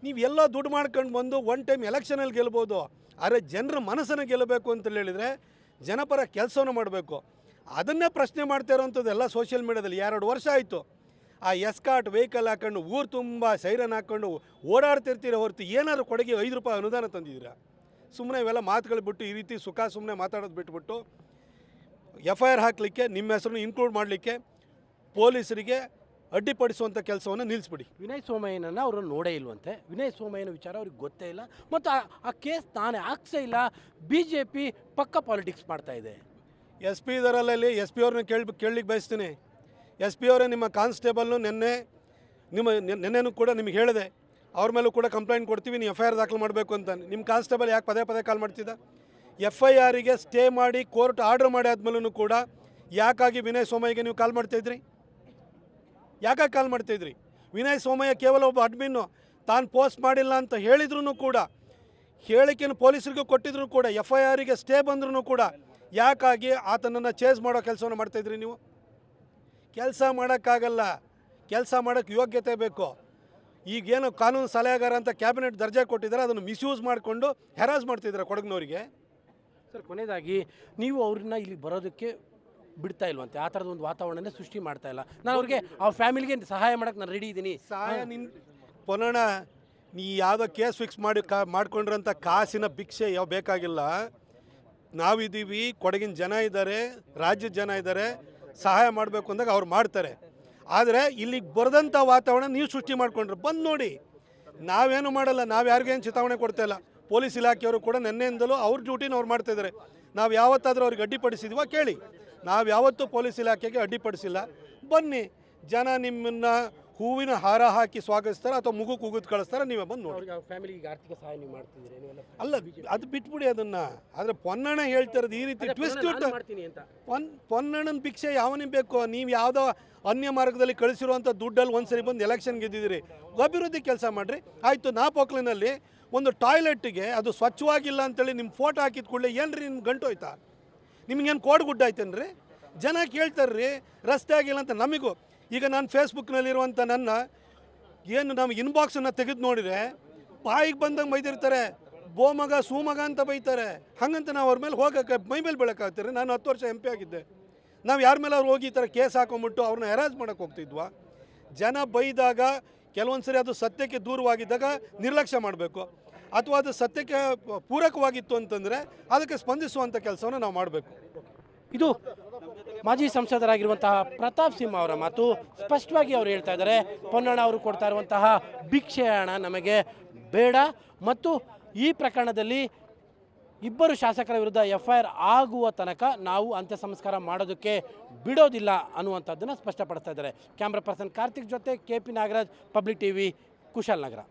ನೀವು ಎಲ್ಲೋ ದುಡ್ಡು ಮಾಡ್ಕೊಂಡು ಬಂದು ಒನ್ ಟೈಮ್ ಎಲೆಕ್ಷನಲ್ಲಿ ಗೆಲ್ಬೋದು, ಆದರೆ ಜನರ ಮನಸ್ಸನ್ನು ಗೆಲ್ಲಬೇಕು ಅಂತ ಹೇಳಿದರೆ ಜನಪರ ಕೆಲಸವನ್ನು ಮಾಡಬೇಕು. ಅದನ್ನೇ ಪ್ರಶ್ನೆ ಮಾಡ್ತಾ ಇರೋವಂಥದ್ದು ಎಲ್ಲ ಸೋಷಿಯಲ್ ಮೀಡಿಯಾದಲ್ಲಿ. 2 ವರ್ಷ ಆಯಿತು ಆ ಎಸ್ಕಾಟ್ ವೆಹಿಕಲ್ ಹಾಕ್ಕೊಂಡು ಊರು ತುಂಬ ಸೈರನ್ ಹಾಕ್ಕೊಂಡು ಓಡಾಡ್ತಿರ್ತೀರ ಹೊರತು ಏನಾದ್ರು ಕೊಡಗೆ 5 ರೂಪಾಯಿ ಅನುದಾನ ತಂದಿದ್ದೀರಾ? ಸುಮ್ಮನೆ ಇವೆಲ್ಲ ಮಾತುಗಳು ಬಿಟ್ಟು ಈ ರೀತಿ ಸುಮ್ಮನೆ ಮಾತಾಡೋದು ಬಿಟ್ಬಿಟ್ಟು FIR ಹಾಕಲಿಕ್ಕೆ ನಿಮ್ಮ ಹೆಸರನ್ನು ಇನ್ಕ್ಲೂಡ್ ಮಾಡಲಿಕ್ಕೆ ಪೊಲೀಸರಿಗೆ ಅಡ್ಡಿಪಡಿಸುವಂಥ ಕೆಲಸವನ್ನು ನಿಲ್ಲಿಸ್ಬಿಡಿ. ವಿನಯ್ ಸೋಮಯ್ಯನನ್ನು ಅವರು ನೋಡೇ ಇಲ್ವಂತೆ. ವಿನಯ್ ಸೋಮಯ್ಯನ ವಿಚಾರ ಅವ್ರಿಗೆ ಗೊತ್ತೇ ಇಲ್ಲ ಮತ್ತು ಆ ಕೇಸ್ ತಾನೇ ಹಾಕ್ಸೇ ಇಲ್ಲ. BJP ಪಕ್ಕ ಪಾಲಿಟಿಕ್ಸ್ ಮಾಡ್ತಾ ಇದೆ. SP ಇದರಲ್ಲಿ SP ಅವ್ರನ್ನ ಕೇಳಲಿಕ್ಕೆ ಬಯಸ್ತೀನಿ. SP ಅವರೇ ನಿಮ್ಮ ಕಾನ್ಸ್ಟೇಬಲ್ನು ನೆನ್ನೆನೂ ಕೂಡ ನಿಮಗೆ ಹೇಳಿದೆ, ಅವ್ರ ಮೇಲೂ ಕೂಡ ಕಂಪ್ಲೇಂಟ್ ಕೊಡ್ತೀವಿ, ನೀವು FIR ದಾಖಲು ಮಾಡಬೇಕು ಅಂತ. ನಿಮ್ಮ ಕಾನ್ಸ್ಟೇಬಲ್ ಯಾಕೆ ಪದೇ ಕಾಲ್ ಮಾಡ್ತಿದ್ದ? FIRಗೆ ಸ್ಟೇ ಮಾಡಿ ಕೋರ್ಟ್ ಆರ್ಡರ್ ಮಾಡಿ ಆದಮೇಲೂ ಕೂಡ ಯಾಕಾಗಿ ವಿನಯ್ ಸೋಮಯ್ಯಗೆ ನೀವು ಕಾಲ್ ಮಾಡ್ತಾಯಿದ್ರಿ? ಯಾಕಾಗಿ ಕಾಲ್ ಮಾಡ್ತಾಯಿದ್ರಿ? ವಿನಯ್ ಸೋಮಯ್ಯ ಕೇವಲ ಒಬ್ಬ ಅಡ್ಮಿನ್ನು, ತಾನು ಪೋಸ್ಟ್ ಮಾಡಿಲ್ಲ ಅಂತ ಹೇಳಿದ್ರು ಕೂಡ, ಹೇಳಿಕೆಯನ್ನು ಪೊಲೀಸರಿಗೂ ಕೊಟ್ಟಿದ್ರು ಕೂಡ, FIRಗೆ ಸ್ಟೇ ಬಂದ್ರೂ ಕೂಡ ಯಾಕಾಗಿ ಆತನನ್ನು ಚೇಸ್ ಮಾಡೋ ಕೆಲಸವನ್ನು ಮಾಡ್ತಾಯಿದ್ರಿ ನೀವು? ಕೆಲಸ ಮಾಡೋಕ್ಕಾಗಲ್ಲ, ಕೆಲಸ ಮಾಡೋಕ್ಕೆ ಯೋಗ್ಯತೆ ಬೇಕು. ಈಗೇನು ಕಾನೂನು ಸಲಹೆಗಾರ ಅಂತ ಕ್ಯಾಬಿನೆಟ್ ದರ್ಜೆ ಕೊಟ್ಟಿದ್ದಾರೆ, ಅದನ್ನು ಮಿಸ್ಯೂಸ್ ಮಾಡಿಕೊಂಡು ಹೆರಾಸ್ ಮಾಡ್ತಿದ್ದಾರೆ ಕೊಡಗಿನವರಿಗೆ. ಸರ್, ಕೊನೆಯದಾಗಿ ನೀವು ಅವ್ರನ್ನ ಇಲ್ಲಿ ಬರೋದಕ್ಕೆ ಬಿಡ್ತಾ ಇಲ್ವಂತೆ, ಆ ಥರದ ಒಂದು ವಾತಾವರಣನೇ ಸೃಷ್ಟಿ ಮಾಡ್ತಾ ಇಲ್ಲ. ನಾನು ಅವ್ರಿಗೆ ಅವ್ರ ಫ್ಯಾಮಿಲಿಗೆ ಸಹಾಯ ಮಾಡೋಕ್ಕೆ ನಾನು ರೆಡಿ ಇದ್ದೀನಿ. ಸಹಾಯ ಪುನಃ ನೀ ಯಾವುದೋ ಕೇಸ್ ಫಿಕ್ಸ್ ಮಾಡ್ಕೊಂಡ್ರಂಥ ಕಾಸಿನ ಭಿಕ್ಷೆ ಯಾವ ಬೇಕಾಗಿಲ್ಲ. ನಾವಿದ್ದೀವಿ, ಕೊಡಗಿನ ಜನ ಇದ್ದಾರೆ, ರಾಜ್ಯದ ಜನ ಇದ್ದಾರೆ, ಸಹಾಯ ಮಾಡಬೇಕು ಅಂದಾಗ ಅವ್ರು ಮಾಡ್ತಾರೆ. ಆದರೆ ಇಲ್ಲಿಗೆ ಬರೆದಂಥ ವಾತಾವರಣ ನೀವು ಸೃಷ್ಟಿ ಮಾಡ್ಕೊಂಡ್ರೆ ಬಂದು ನೋಡಿ. ನಾವೇನು ಮಾಡಲ್ಲ, ನಾವು ಯಾರಿಗೇನು ಚೇತಾವಣೆ ಕೊಡ್ತಾಯಿಲ್ಲ. ಪೊಲೀಸ್ ಇಲಾಖೆಯವರು ಕೂಡ ನೆನ್ನೆಯಿಂದಲೂ ಅವ್ರ ಡ್ಯೂಟಿನ ಅವ್ರು ಮಾಡ್ತಾಯಿದ್ದಾರೆ. ನಾವು ಯಾವತ್ತಾದರೂ ಅವ್ರಿಗೆ ಅಡ್ಡಿಪಡಿಸಿದ್ವಾ ಕೇಳಿ. ನಾವು ಯಾವತ್ತೂ ಪೊಲೀಸ್ ಇಲಾಖೆಗೆ ಅಡ್ಡಿಪಡಿಸಿಲ್ಲ. ಬನ್ನಿ, ಜನ ನಿಮ್ಮನ್ನು ಹೂವಿನ ಹಾರ ಹಾಕಿ ಸ್ವಾಗತಿಸ್ತಾರೆ ಅಥವಾ ಮುಗು ಕೂಗುದು ಕಳಿಸ್ತಾರೆ, ನೀವೇ ಬಂದು ನೋಡಿ. ಫ್ಯಾಮಿಲಿಗೆ ಆರ್ಥಿಕ ಸಹಾಯ ನೀವು ಮಾಡ್ತಿದ್ದೀರಿ ಅಲ್ಲ, ಅದು ಬಿಟ್ಬಿಡಿ ಅದನ್ನು. ಆದರೆ ಪೊನ್ನಣ್ಣ ಹೇಳ್ತಿರೋದು ಈ ರೀತಿ ಟ್ವಿಸ್ಟ್ ಪೊನ್ನಣ್ಣನ ಭಿಕ್ಷೆ ಯಾವನಿಗೆ ಬೇಕು? ನೀವು ಯಾವುದೋ ಅನ್ಯ ಮಾರ್ಗದಲ್ಲಿ ಕಳಿಸಿರುವಂಥ ದುಡ್ಡಲ್ಲಿ ಒಂದ್ಸರಿ ಬಂದು ಎಲೆಕ್ಷನ್ ಗೆದ್ದಿದ್ದೀರಿ, ಅಭಿವೃದ್ಧಿ ಕೆಲಸ ಮಾಡಿರಿ. ಆಯಿತು, ನಾಪೋಕ್ಲಿನಲ್ಲಿ ಒಂದು ಟಾಯ್ಲೆಟ್ಗೆ ಅದು ಸ್ವಚ್ಛವಾಗಿಲ್ಲ ಅಂತೇಳಿ ನಿಮ್ಮ ಫೋಟೋ ಹಾಕಿದ ಕೂಡಲೇ ಏನ್ರಿ ನಿಮ್ಗೆ ಗಂಟು ಹೋಯ್ತಾ? ನಿಮಗೇನು ಕೋಡ್ಗುಡ್ಡ ಆಯ್ತೇನ್ರಿ? ಜನ ಕೇಳ್ತಾರ್ರಿ, ರಸ್ತೆ ಆಗಿಲ್ಲ ಅಂತ. ನಮಗೂ ಈಗ ನಾನು ಫೇಸ್ಬುಕ್ನಲ್ಲಿರುವಂಥ ನನ್ನ ಏನು ನಮ್ಮ ಇನ್ಬಾಕ್ಸನ್ನು ತೆಗೆದು ನೋಡಿದರೆ ಬಾಯಿಗೆ ಬಂದಂಗೆ ಬೈದಿರ್ತಾರೆ, ಬೋಮಗ ಸೂಮಗ ಅಂತ ಬೈತಾರೆ. ಹಾಗಂತ ನಾವು ಅವ್ರ ಮೇಲೆ ಹೋಗೋಕ್ಕೆ ಮೈ ಮೇಲೆ ಬೀಳೋಕ್ಕಾಗ್ತಾರೆ? ನಾನು 10 ವರ್ಷ MP ಆಗಿದ್ದೆ. ನಾವು ಯಾರ ಮೇಲೆ ಅವ್ರು ಹೋಗಿ ಈ ಥರ ಕೇಸ್ ಹಾಕೊಂಬಿಟ್ಟು ಅವ್ರನ್ನ ಹೆರಾಜ್ ಮಾಡೋಕ್ಕೆ ಹೋಗ್ತಿದ್ವಾ? ಜನ ಬೈದಾಗ ಕೆಲವೊಂದು ಸರಿ ಅದು ಸತ್ಯಕ್ಕೆ ದೂರವಾಗಿದ್ದಾಗ ನಿರ್ಲಕ್ಷ್ಯ ಮಾಡಬೇಕು, ಅಥವಾ ಅದು ಸತ್ಯಕ್ಕೆ ಪೂರಕವಾಗಿತ್ತು ಅಂತಂದರೆ ಅದಕ್ಕೆ ಸ್ಪಂದಿಸುವಂಥ ಕೆಲಸವನ್ನು ನಾವು ಮಾಡಬೇಕು. ಇದು ಮಾಜಿ ಸಂಸದರಾಗಿರುವಂತಹ ಪ್ರತಾಪ್ ಸಿಂಹ ಅವರ ಮಾತು. ಸ್ಪಷ್ಟವಾಗಿ ಅವರು ಹೇಳ್ತಾ ಇದ್ದಾರೆ, ಪೊನ್ನಣ್ಣ ಅವರು ಕೊಡ್ತಾ ಇರುವಂತಹ ಭಿಕ್ಷೆ ಹಣ ನಮಗೆ ಬೇಡ ಮತ್ತು ಈ ಪ್ರಕರಣದಲ್ಲಿ ಇಬ್ಬರು ಶಾಸಕರ ವಿರುದ್ಧ FIR ಆಗುವ ತನಕ ನಾವು ಅಂತ್ಯ ಸಂಸ್ಕಾರ ಮಾಡೋದಕ್ಕೆ ಬಿಡೋದಿಲ್ಲ ಅನ್ನುವಂಥದ್ದನ್ನು ಸ್ಪಷ್ಟಪಡಿಸ್ತಾ ಇದ್ದಾರೆ. ಕ್ಯಾಮ್ರಾ ಪರ್ಸನ್ ಕಾರ್ತಿಕ್ ಜೊತೆ KP Nagaraj, public TV, Kushalnagar.